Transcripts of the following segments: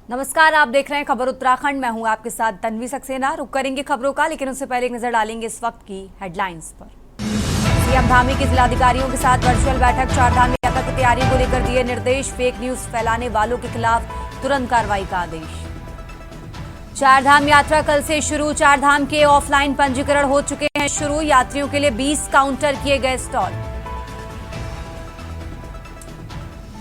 नमस्कार, आप देख रहे हैं खबर उत्तराखंड। मैं हूं आपके साथ तन्वी सक्सेना। रुक करेंगे खबरों का, लेकिन उससे पहले एक नजर डालेंगे इस वक्त की हेडलाइंस पर। सीएम धामी की जिलाधिकारियों के साथ वर्चुअल बैठक। चारधाम यात्रा की तैयारी को लेकर दिए निर्देश। फेक न्यूज फैलाने वालों के खिलाफ तुरंत कार्रवाई का आदेश। चारधाम यात्रा कल से शुरू। चारधाम के ऑफलाइन पंजीकरण हो चुके हैं शुरू। यात्रियों के लिए 20 काउंटर किए गए स्टॉल।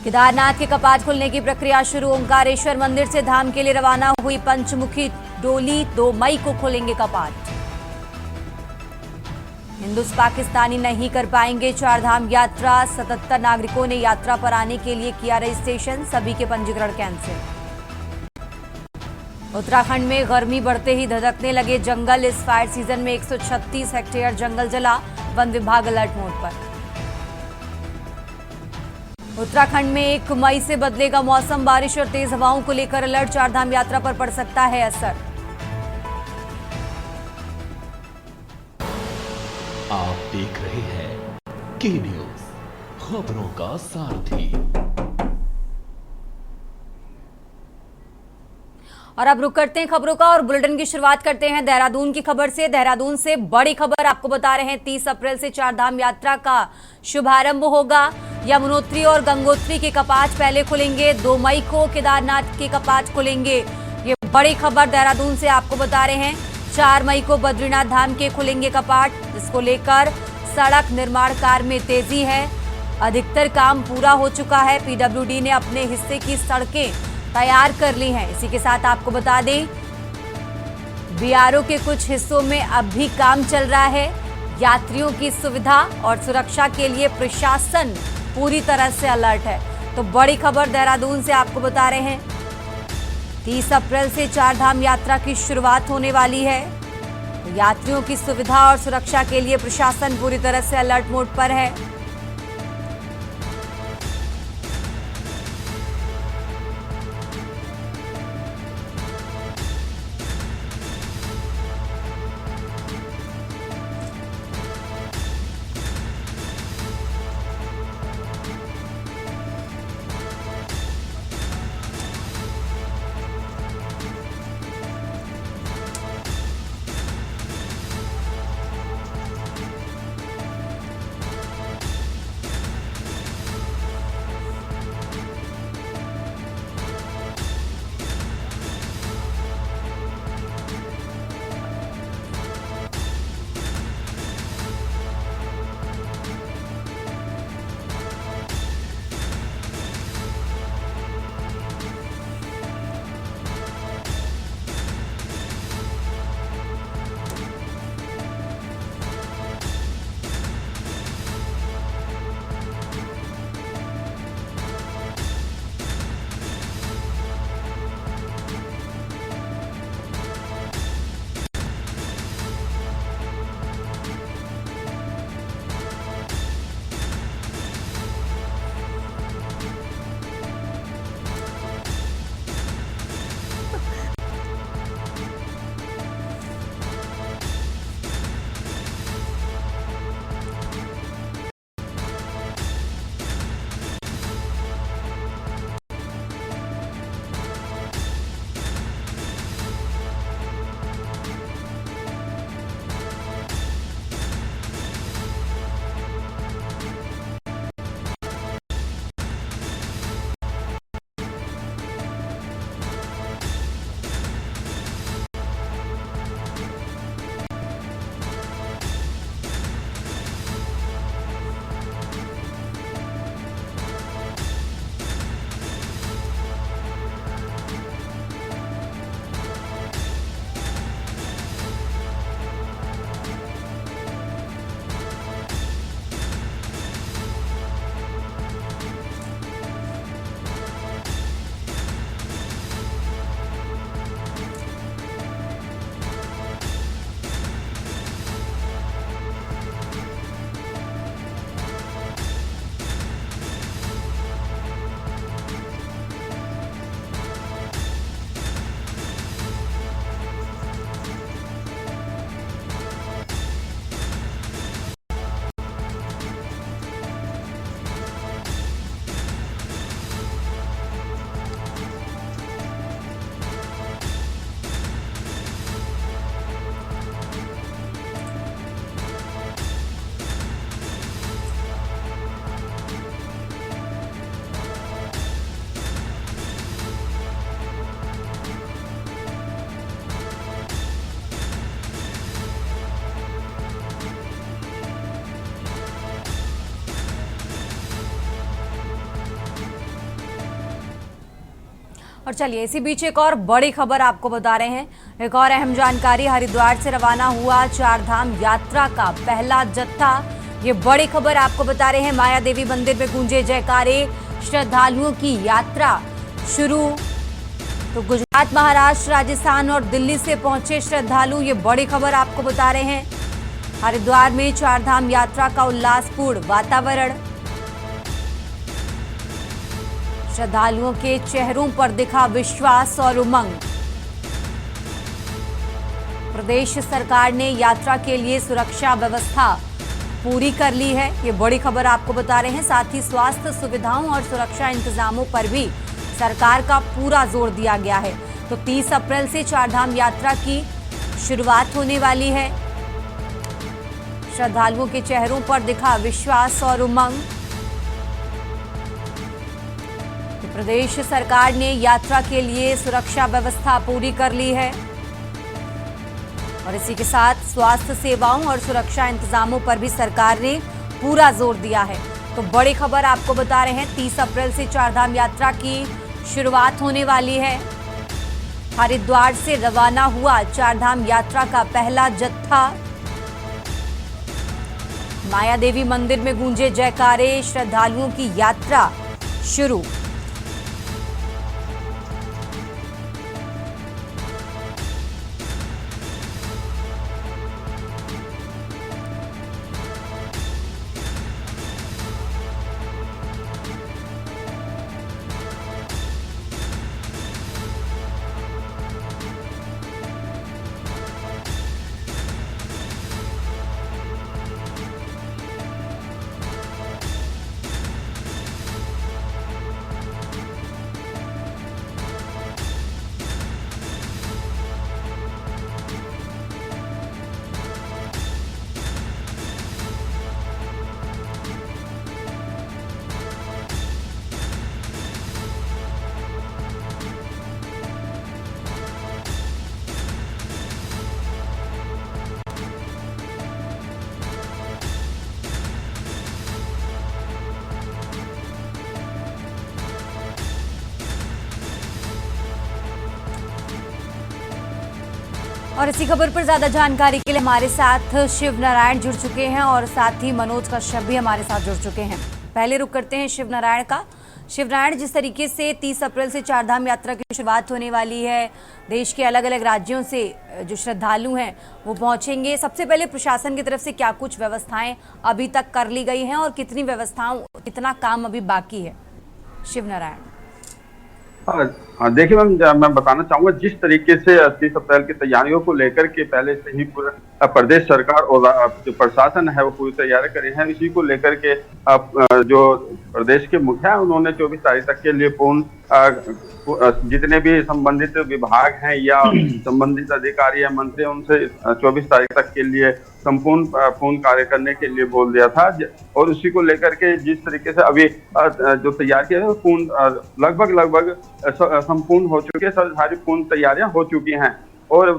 केदारनाथ के कपाट खुलने की प्रक्रिया शुरू। ओंकारेश्वर मंदिर से धाम के लिए रवाना हुई पंचमुखी डोली। 2 मई को खोलेंगे कपाट। हिंदुस्तानी पाकिस्तानी नहीं कर पाएंगे चारधाम यात्रा। 77 नागरिकों ने यात्रा पर आने के लिए किया रजिस्ट्रेशन। सभी के पंजीकरण कैंसिल। उत्तराखंड में गर्मी बढ़ते ही धधकने लगे जंगल। इस फायर सीजन में 136 हेक्टेयर जंगल जला। वन विभाग अलर्ट मोड पर। उत्तराखंड में 1 मई से बदलेगा मौसम। बारिश और तेज हवाओं को लेकर अलर्ट। चारधाम यात्रा पर पड़ सकता है असर। आप देख रहे हैं के न्यूज, खबरों का सारथी। और अब रुक करते हैं खबरों का और बुलेटिन की शुरुआत करते हैं देहरादून की खबर से। देहरादून से बड़ी खबर आपको बता रहे हैं। 30 अप्रैल से चारधाम यात्रा का शुभारंभ होगा। यमुनोत्री और गंगोत्री के कपाट पहले खुलेंगे। 2 मई को केदारनाथ के कपाट खुलेंगे। ये बड़ी खबर देहरादून से आपको बता रहे हैं। 4 मई को बद्रीनाथ धाम के खुलेंगे कपाट, जिसको लेकर सड़क निर्माण कार्य में तेजी है। अधिकतर काम पूरा हो चुका है। पीडब्ल्यूडी ने अपने हिस्से की सड़कें तैयार कर ली हैं। इसी के साथ आपको बता दें, बीआरओ के कुछ हिस्सों में अब भी काम चल रहा है। यात्रियों की सुविधा और सुरक्षा के लिए प्रशासन पूरी तरह से अलर्ट है। तो बड़ी खबर देहरादून से आपको बता रहे हैं। 30 अप्रैल से चारधाम यात्रा की शुरुआत होने वाली है। तो यात्रियों की सुविधा और सुरक्षा के लिए प्रशासन पूरी तरह से अलर्ट मोड पर है। और चलिए इसी बीच एक और बड़ी खबर आपको बता रहे हैं। एक और अहम जानकारी, हरिद्वार से रवाना हुआ चारधाम यात्रा का पहला जत्था। ये बड़ी खबर आपको बता रहे हैं। माया देवी मंदिर में गूंजे जयकारे, श्रद्धालुओं की यात्रा शुरू। तो गुजरात, महाराष्ट्र, राजस्थान और दिल्ली से पहुंचे श्रद्धालु, ये बड़ी खबर आपको बता रहे हैं। हरिद्वार में चारधाम यात्रा का उल्लासपूर्ण वातावरण, श्रद्धालुओं के चेहरों पर दिखा विश्वास और उमंग। प्रदेश सरकार ने यात्रा के लिए सुरक्षा व्यवस्था पूरी कर ली है, ये बड़ी खबर आपको बता रहे हैं। साथ ही स्वास्थ्य सुविधाओं और सुरक्षा इंतजामों पर भी सरकार का पूरा जोर दिया गया है। तो 30 अप्रैल से चारधाम यात्रा की शुरुआत होने वाली है। श्रद्धालुओं के चेहरों पर दिखा विश्वास और उमंग। तो प्रदेश सरकार ने यात्रा के लिए सुरक्षा व्यवस्था पूरी कर ली है और इसी के साथ स्वास्थ्य सेवाओं और सुरक्षा इंतजामों पर भी सरकार ने पूरा जोर दिया है। तो बड़ी खबर आपको बता रहे हैं, 30 अप्रैल से चारधाम यात्रा की शुरुआत होने वाली है। हरिद्वार से रवाना हुआ चारधाम यात्रा का पहला जत्था। माया देवी मंदिर में गूंजे जयकारे, श्रद्धालुओं की यात्रा शुरू। और इसी खबर पर ज्यादा जानकारी के लिए हमारे साथ शिव नारायण जुड़ चुके हैं और साथ ही मनोज कश्यप भी हमारे साथ जुड़ चुके हैं। पहले रुक करते हैं शिव नारायण का। शिव नारायण, जिस तरीके से 30 अप्रैल से चारधाम यात्रा की शुरुआत होने वाली है, देश के अलग अलग राज्यों से जो श्रद्धालु हैं वो पहुंचेंगे, सबसे पहले प्रशासन की तरफ से क्या कुछ व्यवस्थाएं अभी तक कर ली गई हैं और कितनी व्यवस्थाओं, कितना काम अभी बाकी है? शिव नारायण। देखिए मैम, मैं बताना चाहूंगा जिस तरीके से 30 अप्रैल की तैयारियों को लेकर के पहले से ही पूरा प्रदेश सरकार और जो प्रशासन है वो पूरी तैयारी करे हैं। इसी को लेकर के जो प्रदेश के मुखिया हैं उन्होंने 24 तारीख तक के लिए पूर्ण जितने भी संबंधित विभाग हैं या संबंधित अधिकारी या मंत्री, उनसे 24 तारीख तक के लिए पूर्ण कार्य करने के लिए बोल दिया था। और उसी को लेकर के जिस तरीके से अभी जो तैयारी है पूर्ण लगभग संपूर्ण हो चुके हैं, सारी पूर्ण तैयारियां हो चुकी हैं। और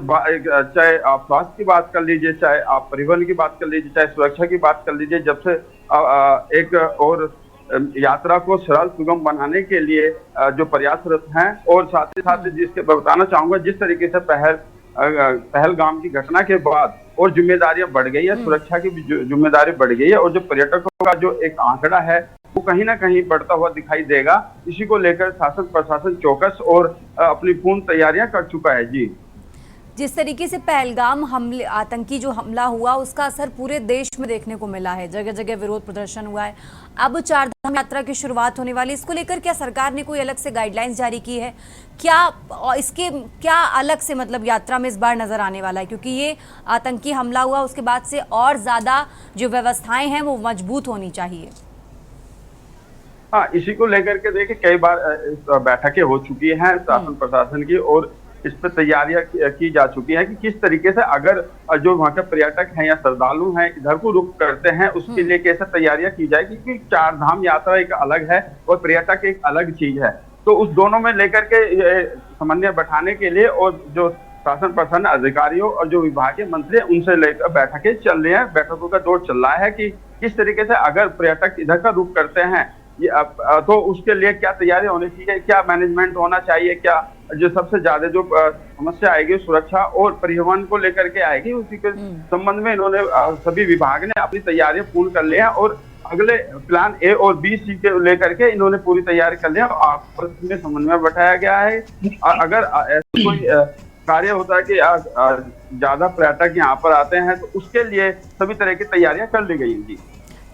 चाहे आप स्वास्थ्य की बात कर लीजिए, चाहे आप परिवहन की बात कर लीजिए, चाहे सुरक्षा की बात कर लीजिए, जब से एक और यात्रा को सरल सुगम बनाने के लिए जो प्रयासरत हैं, और साथ ही साथ जिसके बताना चाहूंगा जिस तरीके से पहलगाम की घटना के बाद और जिम्मेदारियां बढ़ गई है, सुरक्षा की जिम्मेदारी बढ़ गई है और जो पर्यटकों का जो एक आंकड़ा है वो कहीं ना कहीं बढ़ता हुआ दिखाई देगा। इसी को लेकर शासन प्रशासन चौकस और अपनी पूर्ण तैयारियां कर चुका है। जी, जिस तरीके से पहलगाम हमले, आतंकी जो हमला हुआ, उसका असर पूरे देश में देखने को मिला है, जगह जगह विरोध प्रदर्शन हुआ है। अब चारधाम यात्रा की शुरुआत होने वाली, इसको लेकर क्या सरकार ने कोई अलग से गाइडलाइंस जारी की है क्या? इसके क्या अलग से मतलब यात्रा में इस बार नजर आने वाला है, क्योंकि ये आतंकी हमला हुआ उसके बाद से और ज्यादा जो व्यवस्थाएं हैं वो मजबूत होनी चाहिए। हाँ, इसी को लेकर के देखिए कई बार बैठकें हो चुकी हैं शासन प्रशासन की और इस पर तैयारियां की जा चुकी हैं कि किस तरीके से अगर जो वहाँ के पर्यटक हैं या श्रद्धालु हैं इधर को रुक करते हैं उसके लिए कैसे तैयारियां की जाएगी, क्योंकि चारधाम यात्रा एक अलग है और पर्यटक एक अलग चीज है। तो उस दोनों में लेकर के समन्वय बैठाने के लिए और जो शासन प्रशासन अधिकारियों और जो विभागीय मंत्री हैं उनसे लेकर बैठकें चल रही हैं, बैठकों का दौर चल रहा है कि किस तरीके से अगर पर्यटक इधर का रुख करते हैं तो उसके लिए क्या तैयारी होनी चाहिए, क्या मैनेजमेंट होना चाहिए, क्या जो सबसे ज्यादा जो समस्या आएगी सुरक्षा और परिवहन को लेकर के आएगी, उसी के संबंध में इन्होंने सभी विभाग ने अपनी तैयारियां पूर्ण कर ली हैं और अगले प्लान ए और बी सी के लेकर के इन्होंने पूरी तैयारी कर लिया। आपस में समन्वय बैठाया गया है। अगर ऐसा कोई कार्य होता है कि ज्यादा पर्यटक यहाँ पर आते हैं तो उसके लिए सभी तरह की तैयारियां कर ली गई हैं।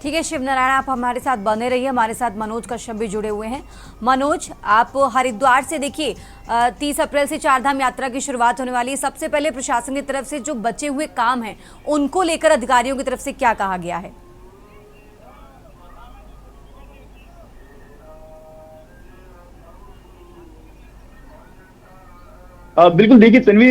ठीक है शिव नारायण, आप हमारे साथ बने रहिए। हमारे साथ मनोज कश्यप भी जुड़े हुए हैं। मनोज, आप हरिद्वार से देखिए 30 अप्रैल से चारधाम यात्रा की शुरुआत होने वाली है। सबसे पहले प्रशासन की तरफ से जो बचे हुए काम हैं उनको लेकर अधिकारियों की तरफ से क्या कहा गया है? बिल्कुल देखिए तन्वी,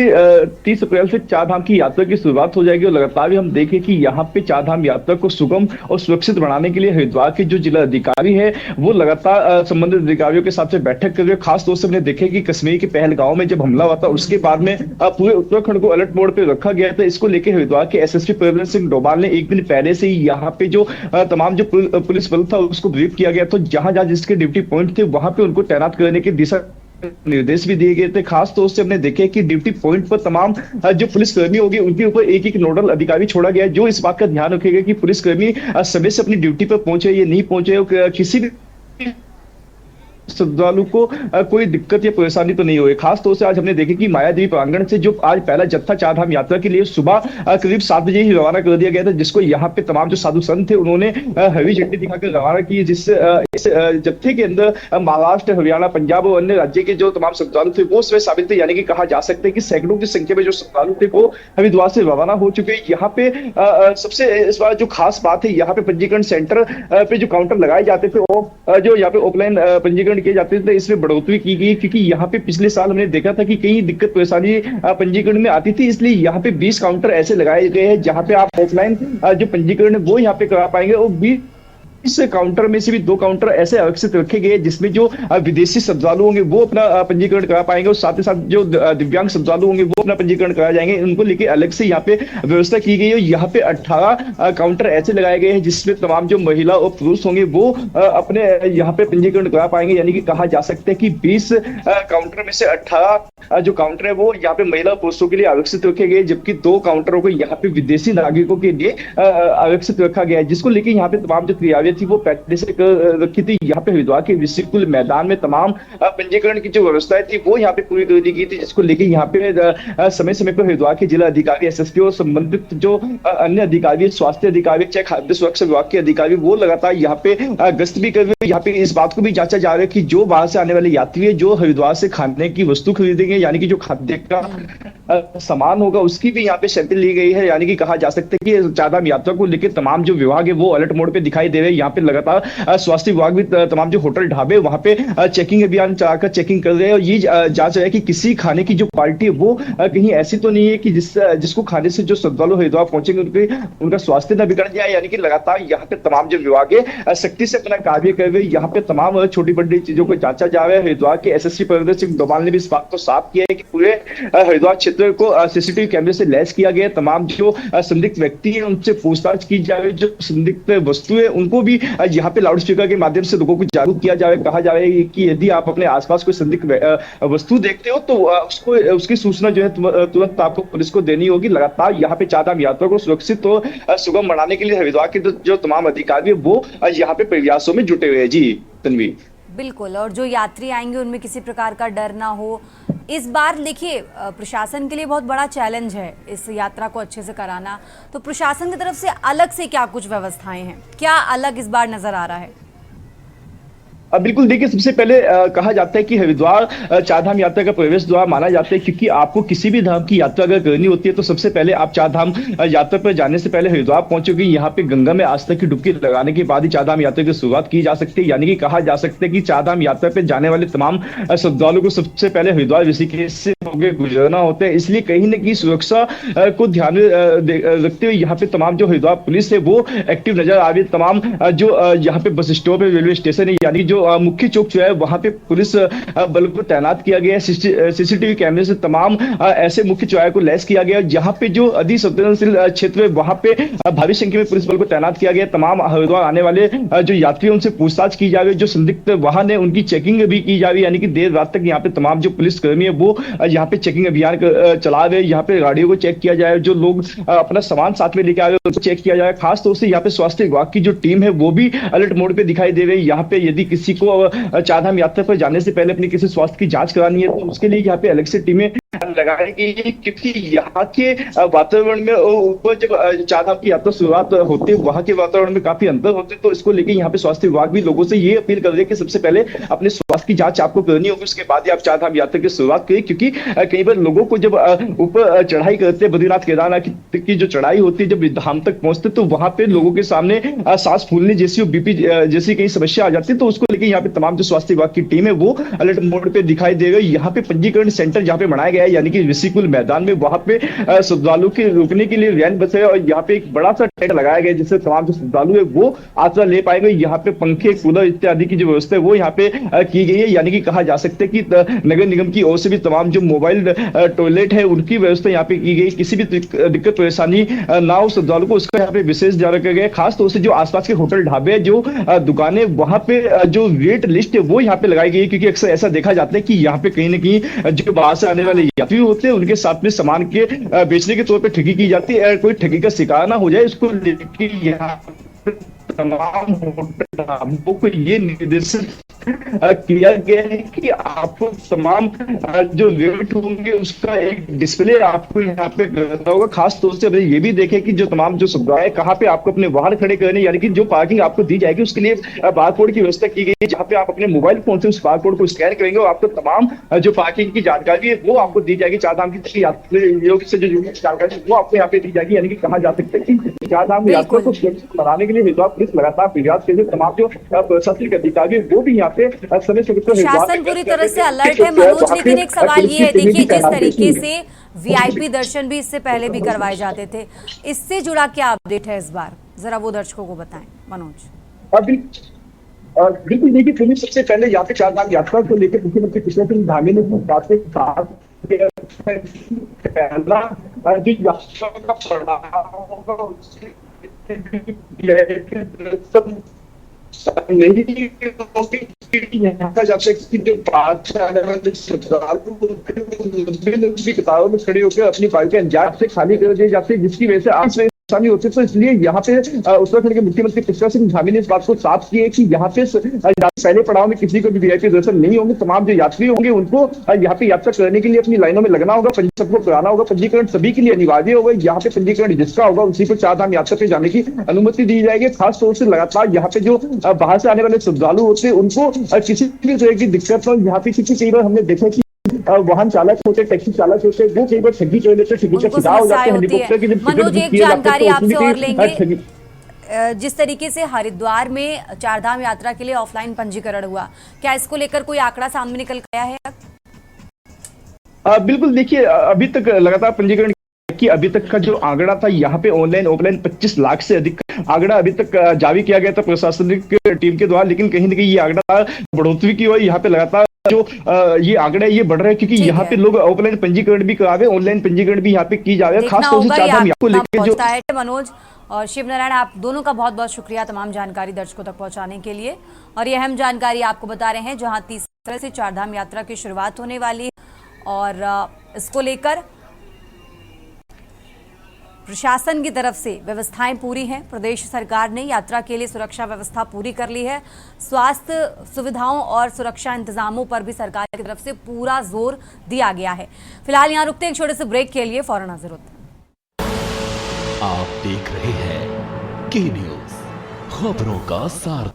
30 अप्रैल से चारधाम की यात्रा की शुरुआत हो जाएगी और लगातार हम देखें कि यहाँ पे चारधाम यात्रा को सुगम और सुरक्षित बनाने के लिए हरिद्वार के जो जिला अधिकारी है वो लगातार संबंधित अधिकारियों के साथ से बैठक कर रहे हैं। खास तौर से हमने देखे कि कश्मीर के पहलगांव में जब हमला हुआ था उसके बाद में पूरे उत्तराखंड को अलर्ट मोड पे रखा गया था। इसको लेकर हरिद्वार के एसएसपी प्रवीण सिंह डोभाल ने एक दिन पहले से ही यहाँ पे जो तमाम जो पुलिस बल था उसको ब्रीफ किया गया। तो जहां जहां जिसके ड्यूटी पॉइंट थे वहां पे उनको तैनात करने की दिशा निर्देश भी दिए गए थे। खास तौर से हमने देखे कि ड्यूटी पॉइंट पर तमाम जो पुलिसकर्मी होंगे उनके ऊपर एक एक नोडल अधिकारी छोड़ा गया है जो इस बात का ध्यान रखेगा कि पुलिसकर्मी समय से अपनी ड्यूटी पर पहुंचे या नहीं पहुंचे, किसी भी श्रद्धालु को कोई दिक्कत या परेशानी तो नहीं हुई। खास तौर से आज हमने देखे कि मायादेवी प्रांगण से जो आज पहला जत्था चारधाम यात्रा के लिए सुबह करीब 7 बजे ही रवाना कर दिया गया था, जिसको यहाँ पे तमाम जो साधु संत थे उन्होंने हरी झंडी दिखाकर रवाना की, जिससे इस जत्थे के अंदर महाराष्ट्र, हरियाणा, पंजाब और अन्य राज्य के जो तमाम श्रद्धालु थे वो स्वयं शामिल थे। यानी कि कहा जा सकता है कि सैकड़ों की संख्या में जो श्रद्धालु थे वो हरिद्वार से रवाना हो चुके हैं। यहाँ पे सबसे इस बार जो खास बात है, यहाँ पे पंजीकरण सेंटर पे जो काउंटर लगाए जाते थे और जो यहाँ पे ऑफलाइन पंजीकरण किए जाते थे इसमें बढ़ोतरी की गई, क्योंकि यहाँ पे पिछले साल हमने देखा था कि कई दिक्कत परेशानी पंजीकरण में आती थी। इसलिए यहाँ पे 20 काउंटर ऐसे लगाए गए हैं जहाँ पे आप ऑफलाइन जो पंजीकरण है वो यहाँ पे करा पाएंगे और 20 इस काउंटर में से भी 2 काउंटर ऐसे आरक्षित रखे गए जिसमें जो विदेशी श्रद्धालु होंगे वो अपना पंजीकरण करा पाएंगे और साथ ही साथ जो दिव्यांग श्रद्धालु होंगे वो अपना पंजीकरण करा जाएंगे। उनको लेके अलग से यहाँ पे व्यवस्था की गई है। यहाँ पे 18 काउंटर ऐसे लगाए गए हैं जिसमें तमाम जो महिला और पुरुष होंगे वो अपने यहाँ पे पंजीकरण करा पाएंगे। यानी कि कहा जा सकता है कि 20 काउंटर में से 18 जो काउंटर है वो यहाँ पे महिला पुरुषों के लिए आरक्षित रखे गए, जबकि 2 काउंटरों को यहाँ पे विदेशी नागरिकों के लिए आरक्षित रखा गया है, जिसको लेकर यहाँ पे तमाम जो तैयारियां थी वो पहले से कर रखी थी। यहाँ पे हरिद्वार के विश्वविद्यालय मैदान में तमाम पंजीकरण की जो व्यवस्थाएं थी वो यहाँ पे पूरी कर दी गई थी, जिसको लेकर यहाँ पे समय समय पर हरिद्वार के जिला अधिकारी, एसएसपी और संबंधित जो अन्य अधिकारी, स्वास्थ्य अधिकारी, चाहे खाद्य सुरक्षा विभाग के अधिकारी वो लगातार यहाँ पे गश्त भी कर रहे हैं। यहाँ पे इस बात को भी जांचा जा रहा है कि जो बाहर से आने वाले यात्री है जो हरिद्वार से खाने की वस्तु खरीदेंगे, यानी कि जो खाद्य का सामान होगा उसकी भी यहाँ पे सैंपल ली गई है। यानी कि कहा जा सकता है कि चारधाम यात्रा को लेकर तमाम जो विभाग है वो अलर्ट मोड पे दिखाई दे रहे हैं। यहाँ पे लगातार स्वास्थ्य विभाग भी तमाम जो होटल ढाबे वहां पे चेकिंग अभियान चलाकर चेकिंग कर रहे हैं और ये जांच है कि किसी खाने की जो क्वालिटी है वो कहीं ऐसी तो नहीं है कि जिसको खाने से जो श्रद्धालु हरिद्वार पहुंचेंगे उनका स्वास्थ्य न बिगड़ जाए। यानी कि लगातार यहाँ पे तमाम जो विभाग है सख्ती से अपना कार्य कर रहे हैं। यहाँ पे तमाम छोटी बड़ी चीजों को जांचा जा रहा है। हरिद्वार के एसएसपी प्रवीण सिंह डोभाल ने भी इस बात को साफ किया है कि पूरे हरिद्वार क्षेत्र को सीसीटीवी कैमरे से लैस किया गया। तमाम जो संदिग्ध व्यक्ति है उनसे पूछताछ की जा रही है। जो संदिग्ध वस्तु है उनको भी यहाँ पे लाउड स्पीकर के माध्यम से लोगों को जागरूक किया जा रहा है। कहा जा रहा है कि यदि आप अपने आसपास कोई संदिग्ध वस्तु देखते हो तो उसकी सूचना जो है तुरंत आपको पुलिस को देनी होगी। लगातार यहाँ पे चारधाम यात्रा को सुरक्षित और सुगम बनाने के लिए हरिद्वार के जो तमाम अधिकारी है वो यहाँ पे प्रयासों में जुटे हुए हैं। जी तन्वी, बिल्कुल, और जो यात्री आएंगे उनमें किसी प्रकार का डर ना हो। इस बार देखिए प्रशासन के लिए बहुत बड़ा चैलेंज है इस यात्रा को अच्छे से कराना, तो प्रशासन की तरफ से अलग से क्या कुछ व्यवस्थाएं हैं, क्या अलग इस बार नजर आ रहा है? बिल्कुल देखिए, सबसे पहले कहा जाता है कि हरिद्वार चारधाम यात्रा का प्रवेश द्वार माना जाता है, क्योंकि आपको किसी भी धाम की यात्रा अगर करनी होती है तो सबसे पहले आप चारधाम यात्रा पर जाने से पहले हरिद्वार पहुंचोगे। यहाँ पे गंगा में आस्था की डुबकी लगाने के बाद ही चारधाम यात्रा की शुरुआत की जा सकती है। यानी कि कहा जा सकता है कि चारधाम यात्रा पे जाने वाले तमाम श्रद्धालुओं को सबसे पहले हरिद्वार ऋषिकेश से होकर गुजरना होता है। इसलिए कहीं न कहीं सुरक्षा को ध्यान में रखते हुए यहाँ पे तमाम जो हरिद्वार पुलिस है वो एक्टिव नजर आ रही है। तमाम जो यहाँ पे बस स्टॉप है, रेलवे स्टेशन है, यानी जो जो मुख्य चौक जो है वहां पे पुलिस बल को तैनात किया गया है। सीसीटीवी कैमरे से तमाम ऐसे मुख्य चौराहे को लैस किया गया, जहां पे जो अधिसंवेदनशील क्षेत्र है वहां पे भारी संख्या में पुलिस बल को तैनात किया गया। तमाम हरिद्वार आने वाले जो यात्री हैं उनसे पूछताछ की जा रही है, जो संदिग्ध वाहन है उनकी चेकिंग भी की जा रही है, यानी कि देर रात तक यहाँ पे तमाम जो पुलिस कर्मी है वो यहाँ पे चेकिंग अभियान चला रहे हैं। यहाँ पे गाड़ियों को चेक किया जाए, जो लोग अपना सामान साथ में लेके आ रहे हैं उनको चेक किया जाए। खासतौर से यहाँ पे स्वास्थ्य विभाग की जो टीम है वो भी अलर्ट मोड पे दिखाई दे रही है। यहाँ पे यदि किसी को चारधाम यात्रा पर जाने से पहले अपनी किसी स्वास्थ्य की जांच करानी है तो उसके लिए यहाँ पे अलग से टीमें लगाई गई है, क्योंकि यहाँ के वातावरण में ऊपर जब चारधाम की यात्रा शुरुआत होती है वहां के वातावरण में काफी अंतर होते हैं। तो इसको लेकर यहाँ पे स्वास्थ्य विभाग भी लोगों से ये अपील कर रहे हैं कि सबसे पहले अपने स्वास्थ्य की जांच आपको करनी होगी, उसके बाद ही आप चारधाम यात्रा की शुरुआत करें। क्योंकि कई बार लोगों को जब ऊपर चढ़ाई करते हैं, बद्रीनाथ केदारनाथ की जो चढ़ाई होती है, जब धाम तक पहुंचते तो वहां पे लोगों के सामने सांस फूलने जैसी, बीपी जैसी कई समस्या आ जाती है। तो उसको लेकर यहाँ पे तमाम जो स्वास्थ्य विभाग की टीम है वो अलर्ट मोड पे दिखाई दे रही है। यहाँ पे पंजीकरण सेंटर जहाँ पे बनाया गया है, यानी कि ऋषिकुल मैदान में, वहां पे श्रद्धालु के रुकने के लिए वैन बस है और यहाँ पे एक बड़ा सा टेंट लगाया गया है जिससे तमाम जो श्रद्धालु है वो आश्रय ले पाएंगे। यहाँ पे पंखे, कूलर इत्यादि की जो व्यवस्था है वो यहाँ पे की गई है, यानी कि कहा जा सकता है कि नगर निगम की ओर से भी तमाम जो मोबाइल टॉयलेट है उनकी व्यवस्था यहाँ पे की गई। किसी भी दिक्कत परेशानी ना हो श्रद्धालु को, उसका यहाँ पे विशेष ध्यान रखा गया है। खासतौर से जो आसपास के होटल, ढाबे, जो दुकानें, वहां पे जो रेट लिस्ट है वो यहाँ पे लगाई गई है, क्योंकि अक्सर ऐसा देखा जाता है कि यहाँ पे कहीं ना कहीं जो बाहर से आने वाले यात्री होते हैं उनके साथ में सामान के बेचने के तौर पे ठगी की जाती है। कोई ठगी का शिकार ना हो जाए, इसको लेकर यहाँ तमाम होटल ढाबों को ये निर्देशित किया गया है कि आपको तमाम जो रेट होंगे उसका एक डिस्प्ले आपको यहाँ पे करना होगा। खास तौर से ये भी देखें कि जो तमाम जो सुविधा है कहाँ पे आपको अपने वाहन खड़े करने, यानी कि जो पार्किंग आपको दी जाएगी उसके लिए बारकोड की व्यवस्था की गई है, जहाँ पे आप अपने मोबाइल फोन से उस बारकोड को स्कैन करेंगे और आपको तमाम जो पार्किंग की जानकारी है वो आपको दी जाएगी। चारधाम की यात्रियों से जो जानकारी है वो आपको यहाँ पे दी जाएगी, यानी कि कहा जा सकता है कि चारधाम यात्रा को सुरक्षित बनाने के लिए हरिद्वार पुलिस लगातार प्रयास कर रही है। तमाम जो प्रशासनिक अधिकारी वो भी यहाँ पे समय से शासन पूरी तरह से अलर्ट है मनोज। लेकिन एक सवाल ये है, देखिए जिस तरीके से वीआईपी दर्शन भी इससे पहले भी करवाए जाते थे, इससे जुड़ा क्या अपडेट है इस बार, जरा वो दर्शकों को बताएं मनोज। बिल्कुल देखिए, पुलिस सबसे पहले यहाँ पे चारधाम यात्रा को लेकर मुख्यमंत्री कृष्ण सिंह धामी ने पहला जो यात्रा का पड़ाव होगा नहीं कहा जाता है कि जो बात से आने वाले श्रद्धालु कतारों में खड़े होकर अपनी बाइक अंजाम से खाली कर दिए जाते हैं, जिसकी वजह से आज परेशानी होती है। तो इसलिए यहाँ पे उत्तराखंड के मुख्यमंत्री कृष्ण सिंह धामी ने इस बात को साफ की है कि यहाँ पे पहले पड़ाव में किसी को भी वीआईपी दर्शन नहीं होंगे। तमाम जो यात्री होंगे उनको यहाँ पे यात्रा करने के लिए अपनी लाइनों में लगना होगा, सबको कराना होगा। पंजीकरण सभी के लिए अनिवार्य होगा। यहाँ पे पंजीकरण जिसका होगा उसी को चारधाम यात्रा पे जाने की अनुमति दी जाएगी। खास तौर से लगातार यहाँ पे जो बाहर से आने वाले श्रद्धालु होते हैं उनको किसी भी तरह की दिक्कत हो। यहाँ पे क्योंकि कई बार हमने देखा कि वाहन चालक होते, टैक्सी चालक होते, वो कई बार ठगी कर लेते, ठगी का शिकार हो जाते हैं। हेलीकॉप्टर की जब मनोज एक जानकारी आपसे और लेंगे, जिस तरीके से हरिद्वार में चारधाम यात्रा के लिए ऑफलाइन पंजीकरण हुआ, क्या इसको लेकर कोई आंकड़ा सामने निकल आया है? बिल्कुल देखिए, अभी तक लगातार पंजीकरण कि अभी तक का जो आंकड़ा था यहाँ पे ऑनलाइन ऑफलाइन 25 लाख से अधिक आंकड़ा अभी तक जारी किया गया था प्रशासनिक टीम के द्वारा। लेकिन कहीं ना कहीं ये आंकड़ा बढ़ोतरी की हुई, यहाँ पे लगातार जो ये आंकड़ा है ये बढ़ रहा है, क्योंकि यहाँ पे लोग ऑफलाइन पंजीकरण भी करा रहे, ऑनलाइन पंजीकरण भी यहाँ पे की जा रही है। खास तौर से चारधाम को लेकर जो मनोज और शिव नारायण, आप दोनों का बहुत बहुत शुक्रिया तमाम जानकारी दर्शकों तक पहुंचाने के लिए। और ये अहम जानकारी आपको बता रहे हैं, जहां 30 अप्रैल से चारधाम यात्रा की शुरुआत होने वाली है और इसको लेकर प्रशासन की तरफ से व्यवस्थाएं पूरी हैं। प्रदेश सरकार ने यात्रा के लिए सुरक्षा व्यवस्था पूरी कर ली है। स्वास्थ्य सुविधाओं और सुरक्षा इंतजामों पर भी सरकार की तरफ से पूरा जोर दिया गया है। फिलहाल यहां रुकते हैं एक छोटे से ब्रेक के लिए, फौरन हाजिर होते हैं। आप देख रहे हैं के न्यूज, खबरों का सार।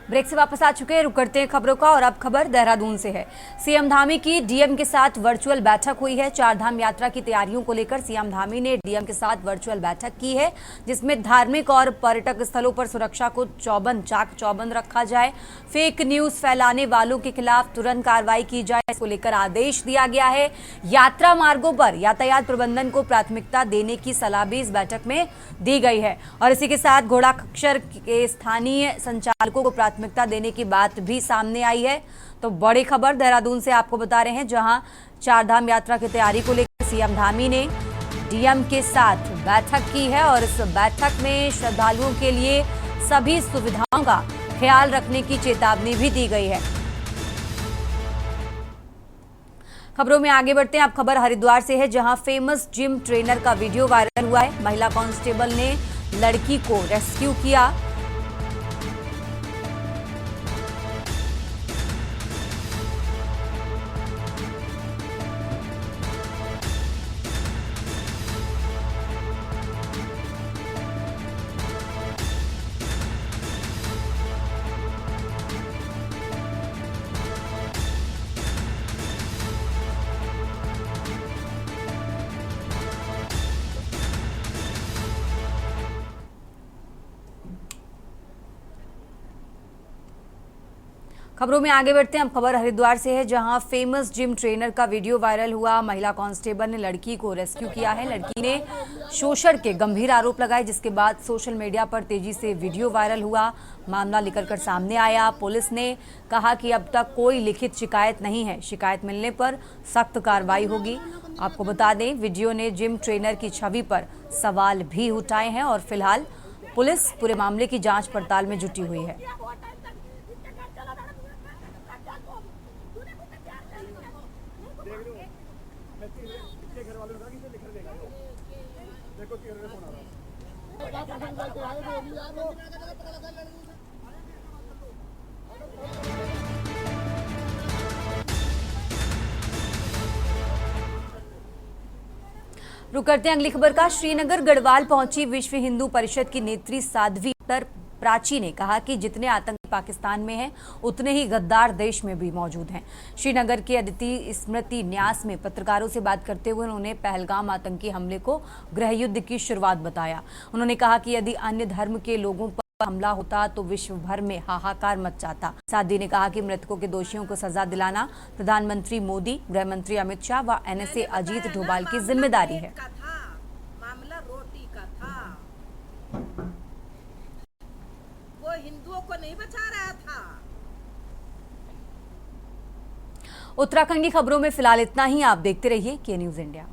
ब्रेक से वापस आ चुके हैं, रुक करते हैं खबरों का। और अब खबर देहरादून से है। सीएम धामी की डीएम के साथ वर्चुअल बैठक हुई है। चारधाम यात्रा की तैयारियों को लेकर सीएम धामी ने डीएम के साथ वर्चुअल बैठक की है, जिसमें धार्मिक और पर्यटक स्थलों पर सुरक्षा को चाक चौबंद रखा जाए, फेक न्यूज फैलाने वालों के खिलाफ तुरंत कार्रवाई की जाए, इसको लेकर आदेश दिया गया है। यात्रा मार्गों पर यातायात प्रबंधन को प्राथमिकता देने की सलाह भी इस बैठक में दी गई है। और इसी के साथ घोड़ाखच्चर के स्थानीय संचालकों को प्राथमिकता प्राथमिकता देने की बात भी सामने आई है। तो बड़ी खबर देहरादून से आपको बता रहे हैं, जहां चारधाम यात्रा की तैयारी को लेकर सीएम धामी ने डीएम के साथ बैठक की है और इस बैठक में श्रद्धालुओं के लिए सभी सुविधाओं का ख्याल रखने की चेतावनी भी दी गई है। खबरों में आगे बढ़ते हैं। अब खबर हरिद्वार से है, जहां फेमस जिम ट्रेनर का वीडियो वायरल हुआ है। महिला कांस्टेबल ने लड़की को रेस्क्यू किया। खबरों में आगे बढ़ते हैं। अब खबर हरिद्वार से है, जहां फेमस जिम ट्रेनर का वीडियो वायरल हुआ। महिला कांस्टेबल ने लड़की को रेस्क्यू किया है। लड़की ने शोषण के गंभीर आरोप लगाए, जिसके बाद सोशल मीडिया पर तेजी से वीडियो वायरल हुआ। मामला निकल कर सामने आया। पुलिस ने कहा कि अब तक कोई लिखित शिकायत नहीं है, शिकायत मिलने पर सख्त कार्रवाई होगी। आपको बता दें, वीडियो ने जिम ट्रेनर की छवि पर सवाल भी उठाए हैं और फिलहाल पुलिस पूरे मामले की जांच पड़ताल में जुटी हुई है। रुक करते हैं अगली खबर का। श्रीनगर गढ़वाल पहुंची विश्व हिंदू परिषद की नेत्री साध्वी प्राची ने कहा कि जितने आतंकी पाकिस्तान में हैं, उतने ही गद्दार देश में भी मौजूद हैं। श्रीनगर के अदिति स्मृति न्यास में पत्रकारों से बात करते हुए उन्होंने पहलगाम आतंकी हमले को गृहयुद्ध की शुरुआत बताया। उन्होंने कहा कि यदि अन्य धर्म के लोगों पर हमला होता तो विश्व भर में हाहाकार मच जाता। साध्वी ने कहा कि मृतकों के दोषियों को सजा दिलाना प्रधानमंत्री मोदी, गृह मंत्री अमित शाह व एनएसए अजीत डोभाल की जिम्मेदारी है। वो हिंदुओं को नहीं बचा रहा था। उत्तराखंड की खबरों में फिलहाल इतना ही। आप देखते रहिए के न्यूज इंडिया।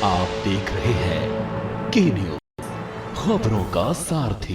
आप देख रहे हैं के न्यूज, खबरों का सारथी।